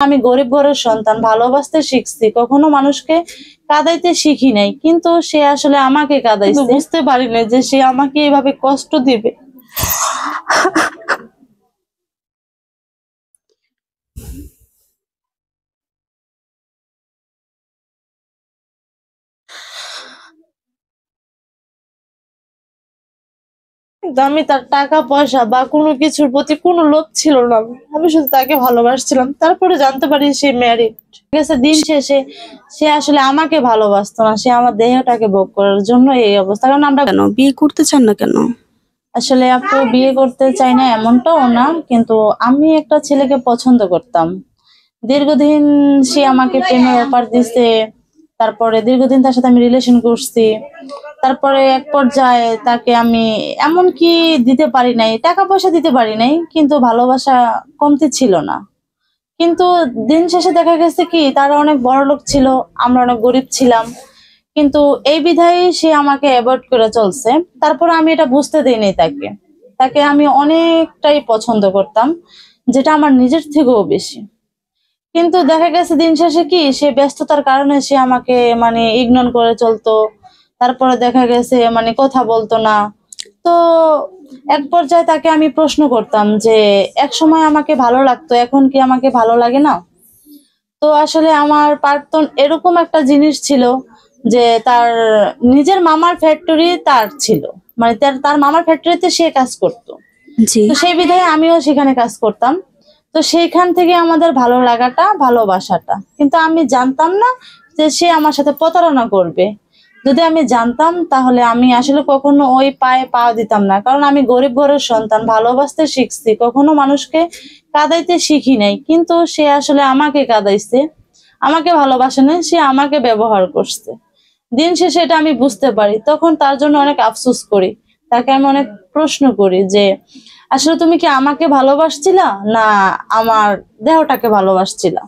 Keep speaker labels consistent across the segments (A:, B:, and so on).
A: আমি গরিব ঘরের সন্তান, ভালোবাসতে শিখছি, কখনো মানুষকে কাঁদাইতে শিখি নাই, কিন্তু সে আসলে আমাকে কাঁদাইছে। বুঝতে পারি না যে সে আমাকে এভাবে কষ্ট দিবে। কিন্তু আমি তার টাকা পয়সা বা কোনো কিছুর প্রতি কোনো লোভ ছিল না। আমি শুধু তাকে ভালোবাসছিলাম। তারপরে জানতে পারি সে ম্যারিড। ঠিক আছে, দিন শেষে সে আসলে আমাকে ভালোবাসতো না, সে আমার দেহটাকে ভোগ করার জন্য এই অবস্থা। কারণ আমরা
B: কেন বিয়ে করতে চান না কেন?
A: আসলে আপু বিয়ে করতে চাই না এমনটাও না, কিন্তু আমি একটা ছেলেকে পছন্দ করতাম। দীর্ঘদিন সে আমাকে প্রেমের অফার দিছে, তারপরে দীর্ঘদিন তার সাথে আমি রিলেশন করছি। তারপরে এক পর্যায়ে তাকে আমি এমন কি দিতে পারি নাই, টাকা পয়সা দিতে পারি নাই, কিন্তু ভালোবাসা কমতি ছিল না। কিন্তু দিন শেষে দেখা গেছে কি তারা অনেক বড় লোক ছিল, আমরা অনেক গরিব ছিলাম। কিন্তু এই বিধায় সে আমাকে অ্যাভয়েড করে চলছে। তারপর আমি এটা বুঝতে দিইনি তাকে। তাকে আমি অনেকটাই পছন্দ করতাম, যেটা আমার নিজের থেকেও বেশি। কিন্তু দেখা গেছে দিন শেষে কি সে ব্যস্ততার কারণে সে আমাকে মানে ইগনোর করে চলতো। তারপরে দেখা গেছে মানে কথা বলতো না। তো এক পর্যায়ে তাকে আমি প্রশ্ন করতাম যে এক সময় আমাকে ভালো লাগতো, এখন কি আমাকে ভালো লাগে না? তো আসলে আমার প্রাক্তন এরকম একটা জিনিস ছিল যে তার নিজের মামার ফ্যাক্টরি তার ছিল, মানে তার তার মামার ফ্যাক্টরিতে সে কাজ করতো।
B: জি।
A: তো সেই বিধায় আমিও সেখানে কাজ করতাম। তো সেইখান থেকে আমাদের ভালো লাগাটা, ভালোবাসাটা, কিন্তু আমি জানতাম না যে সে আমার সাথে প্রতারণা করবে। যদি আমি জানতাম তাহলে আমি আসলে কখনো ওই পায়ে পা দিতাম না। কারণ আমি গরিব ঘরের সন্তান, ভালোবাসতে শিখছি, কখনো মানুষকে কাঁদাইতে শিখি নাই, কিন্তু সে আসলে আমাকে কাঁদাইছে। আমাকে ভালোবাসে না, সে আমাকে ব্যবহার করছে। দিন শেষে এটা আমি বুঝতে পারি, তখন তার জন্য অনেক আফসোস করি। তাকে আমি অনেক প্রশ্ন করি যে আসলে তুমি কি আমাকে ভালোবাসছিলা না আমার দেহটাকে ভালোবাসছিলা?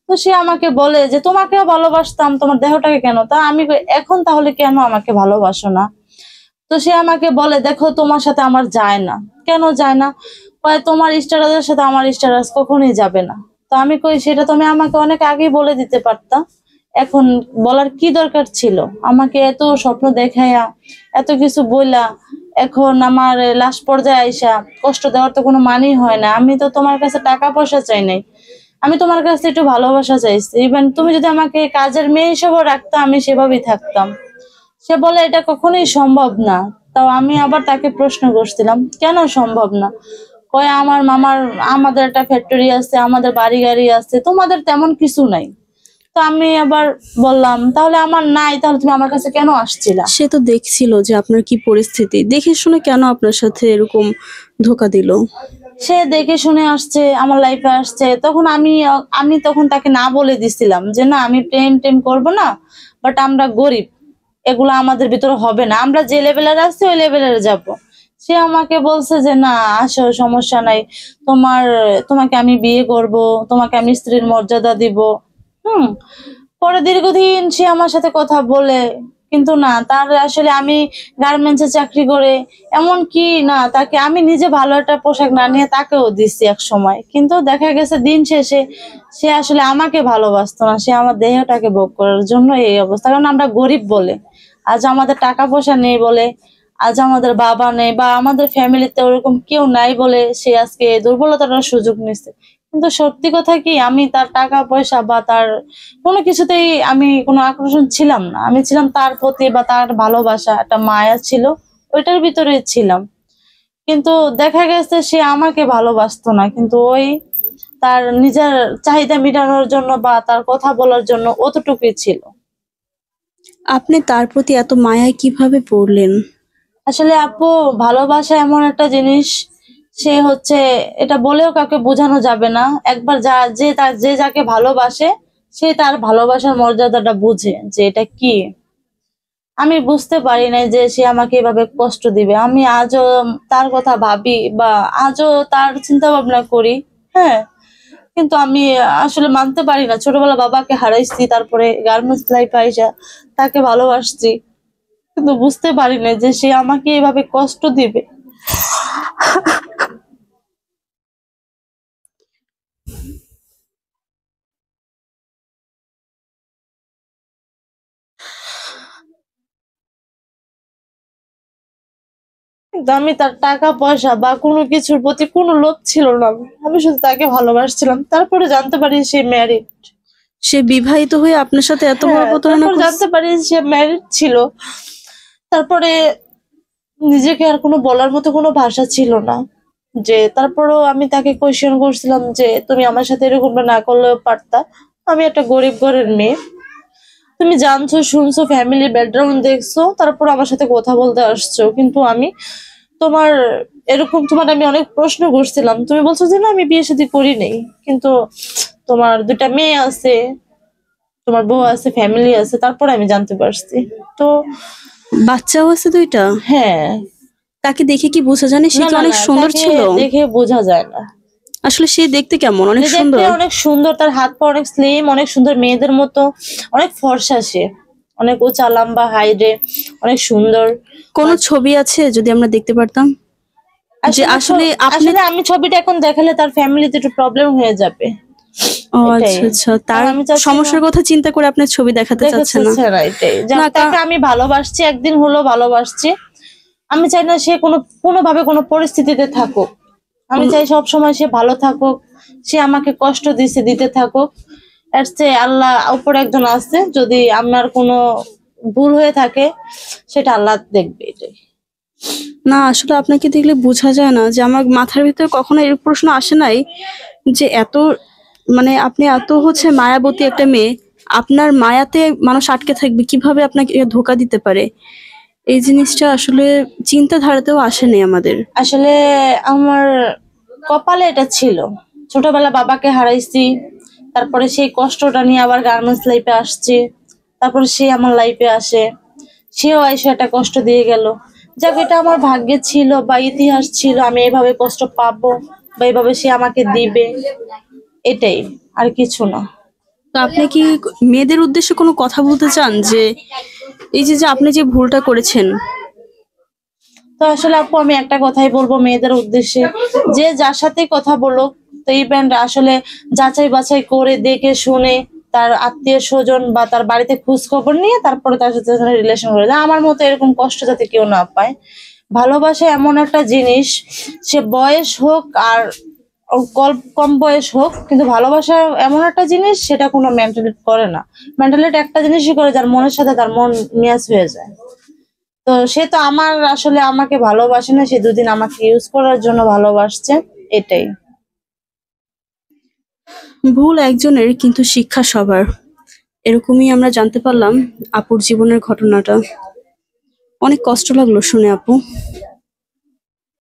A: তো সে আমাকে বলে যে তোমাকেও ভালোবাসতাম, তোমার দেহটাকে কেন? তা আমি কই, এখন তাহলে কেন আমাকে ভালোবাসো না? তো সে আমাকে বলে দেখো তোমার সাথে আমার যায় না। কেন যায় না? কয় তোমার স্ট্যাটাসের সাথে আমার স্ট্যাটাস কখনোই যাবে না। তো আমি কই সেটা তুমি আমাকে অনেক আগেই বলে দিতে পারতা, এখন বলার কি দরকার ছিল? আমাকে এত স্বপ্ন দেখাইয়া এত কিছু বইলা এখন আমার লাস্ট পর্যায়ে আইসা কষ্ট দেওয়ার তো কোনো মানেই হয় না। আমি তো তোমার কাছে টাকা পয়সা চাই নাই, আমি তোমার কাছে একটু ভালোবাসা চাইছি। ইভেন তুমি যদি আমাকে কাজের মেয়ে হিসেবে রাখতা আমি সেভাবেই থাকতাম। সে বলে এটা কখনোই সম্ভব না। তাও আমি আবার তাকে প্রশ্ন করছিলাম কেন সম্ভব না? কয় আমার মামার, আমাদের একটা ফ্যাক্টরি আছে, আমাদের বাড়ি গাড়ি আছে, তোমাদের তেমন কিছু নাই। তো আমি আবার বললাম তাহলে আমার নাই, তাহলে তুমি আমার কাছে কেন আসছিলা?
B: সে তো দেখছিল যে আপনার কি পরিস্থিতি, দেখে শুনে কেন আপনার সাথে এরকম ধোকা দিল?
A: সে দেখে শুনে আসছে, আমার লাইফে আসছে, তখন আমি তখন তাকে না বলে দিছিলাম যে না আমি প্রেম টেম করবো না, বাট আমরা গরিব, এগুলো আমাদের ভিতরে হবে না, আমরা যে লেভেলের আছি ওই লেভেলের যাব। সে আমাকে বলছে যে না আসো সমস্যা নাই, তোমার তোমাকে আমি বিয়ে করব, তোমাকে আমি স্ত্রীর মর্যাদা দিব। হুম। পরে দীর্ঘদিন সে আমার সাথে কথা বলে, কিন্তু না তার আসলে আমি গার্মেন্টসে চাকরি করে, এমন কি না তাকে আমি নিজে ভালো একটা পোশাক না নিয়ে তাকেও দিচ্ছি এক সময়, কিন্তু দেখা গেছে দিন শেষে সে আসলে আমাকে ভালোবাসতো না, সে আমার দেহটাকে ভোগ করার জন্য এই অবস্থা। কারণ আমরা গরিব বলে, আজ আমাদের টাকা পয়সা নেই বলে, আজ আমাদের বাবা নেই বা আমাদের ফ্যামিলিতে ওরকম কেউ নাই বলে সে আজকে এই দুর্বলতার সুযোগ নিচ্ছে। কিন্তু সত্যি কথা কি আমি তার টাকা পয়সা বা তার কোনো কিছুতেই আমি কোনো আকর্ষণ ছিলাম না। আমি ছিলাম তার প্রতি বা তার ভালোবাসা, একটা মায়া ছিল, ওইটার ভিতরে ছিলাম। কিন্তু দেখা গেছে সে আমাকে ভালোবাসতো না, কিন্তু ওই তার নিজের চাহিদা মেটানোর জন্য বা তার কথা বলার জন্য অতটুকুই ছিল।
B: আপনি তার প্রতি এত মায়ায় কিভাবে পড়লেন?
A: আসলে আপু ভালোবাসা এমন একটা জিনিস, সে হচ্ছে এটা বলেও কাউকে বোঝানো যাবে না। একবার যে যাকে ভালোবাসে সে তার ভালোবাসার মর্যাদাটা বুঝে যে এটা কি। আমি বুঝতে পারি নাই যে সে আমাকে এভাবে কষ্ট দিবে। আমি আজও তার কথা ভাবি বা আজও তার চিন্তা ভাবনা করি। হ্যাঁ, কিন্তু আমি আসলে মানতে পারি না। ছোটবেলা বাবাকে হারাইছি, তারপরে গার্মেন্টস লাইফে আইসা তাকে ভালোবাসছি, কিন্তু বুঝতে পারি না যে সে আমাকে এভাবে কষ্ট দিবে। কিন্তু আমি তার টাকা পয়সা বা কোনো কিছুর প্রতি কোনো লোভ ছিল না। আমি শুধু তাকে ভালোবাসছিলাম। তারপরে জানতে পারি সে ম্যারিড।
B: সে বিবাহিত হয়ে আপনার সাথে এত বড় প্রতারণা
A: তারপর
B: করছে?
A: জানতে পারি সে ম্যারিড ছিল। তারপরে নিজেকে আর কোনো বলার মতো কোনো ভাষা ছিল না। যে তারপরেও আমি তাকে কোয়েশ্চেন করছিলাম যে তুমি আমার সাথে এরকমটা না করলেও পারতা। আমি একটা গরিব ঘরের মেয়ে। তুমি জানছো, শুনছো, ফ্যামিলি ব্যাকগ্রাউন্ড দেখছো, তারপর আমার সাথে কথা বলতে আসছো। কিন্তু আমি তোমার তোমার আমি অনেক প্রশ্ন করছিলাম। তুমি বলছো যে না আমি বিয়ে শাদী করি নাই। কিন্তু তোমার 2টা মেয়ে আছে, তোমার বউ আছে, ফ্যামিলি আছে। তারপরে আমি জানতে পারছি। তো
B: বাচ্চাও আছে 2টা?
A: হ্যাঁ।
B: তাকে দেখে কি বোঝা যায় না সে
A: না
B: কি
A: না
B: অনেক
A: না,
B: সুন্দর
A: তাকে
B: ছিল?
A: দেখে বোঝা যায় না।
B: আসলে সে দেখতে কেমন? অনেক
A: সে
B: সুন্দর?
A: দেখতে অনেক সুন্দর, তার হাত পা অনেক স্লিম, অনেক সুন্দর, মেয়েদের মতো। অনেক ফর্সা সে, অনেক উঁচা লম্বা হাইটে, অনেক সুন্দর।
B: কোনো ছবি আছে যদি আমরা দেখতে পারতাম? যে আসলে আপনি
A: আসলে আমি ছবিটা এখন দেখালে তার ফ্যামিলিতে একটু প্রবলেম হয়ে যাবে।
B: ও
A: এটাই।
B: আচ্ছা আচ্ছা, তার
A: আমি চাচ্ছি না
B: সমস্যার কথা চিন্তা করে আপনার ছবি দেখাতে চাচ্ছে না?
A: না, এটাই।
B: না
A: তাকে আমি ভালোবাসছি, একদিন হলো ভালোবাসছি। আমি চাই না সে কোনোভাবে কোনো পরিস্থিতিতে থাকুক। আমি চাই সব সময় সে ভালো থাকুক। সে আমাকে কষ্ট দিতে থাকুক। এর চেয়ে আল্লাহ উপরে একজন আছে, যদি আমার কোনো ভুল হয়ে থাকে সেটা আল্লাহ দেখবে। এটাই।
B: না আসলে আপনাকে দেখলে বোঝা যায় না যে আমার মাথার ভিতরে কখনো এই প্রশ্ন আসে নাই যে এত মানে আপনি এত মায়াবতী একটা মেয়ে, আপনার মায়াতে মানুষ আটকে থাকবে, কিভাবে আপনাকে ধোকা দিতে পারে? এই জিনিসটা আসলে চিন্তাধারাতেও আসেনি আমাদের।
A: আসলে আমার কপালে এটা ছিল। ছোটবেলা বাবাকে হারাইছি। তারপরে সেই কষ্টটা নিয়ে আবার গার্মেন্টস লাইফে আসছি। তারপরে সে আমার লাইফে আসে। সেও এসে একটা কষ্ট দিয়ে গেল। যাক, এটা আমার ভাগ্যে ছিল বা ইতিহাস ছিল, আমি এভাবে কষ্ট পাবো বা এভাবে সে আমাকে দিবে। এটাই, আর কিছু না।
B: তো আপনি কি মেয়েদের উদ্দেশ্যে কোনো কথা বলতে চান যে এই যে যে আপনি যে ভুলটা করেছেন?
A: তো আসলে আপু আমি একটা কথাই বলবো মেয়েদের উদ্দেশ্যে, যে যার সাথে কথা বলুক, তো এই ব্যান্ড আসলে যাচাই বাছাই করে দেখে শুনে তার আত্মীয় স্বজন বা তার বাড়িতে খোঁজ খবর নিয়ে তারপরে তার সাথে রিলেশন করে। আমার মতো এরকম কষ্ট যাতে কেউ না পায়। ভালোবাসা এমন একটা জিনিস, সে বয়স হোক আর কম বয়স হোক, কিন্তু ভালোবাসা এমন একটা জিনিস সেটা কোনো মেন্টালিট করে না। মেন্টালিট একটা জিনিসই করে যার মনের সাথে তার মন ম্যাচ হয়ে যায়। তো সে তো আসলে আমাকে ভালোবাসে না, সে 2 দিন আমাকে ইউজ করার জন্য ভালোবাসছে। এটাই।
B: ভুল একজনের কিন্তু শিক্ষা সবার, এরকমই আমরা জানতে পারলাম আপুর জীবনের ঘটনাটা। অনেক কষ্ট লাগলো শুনে আপু।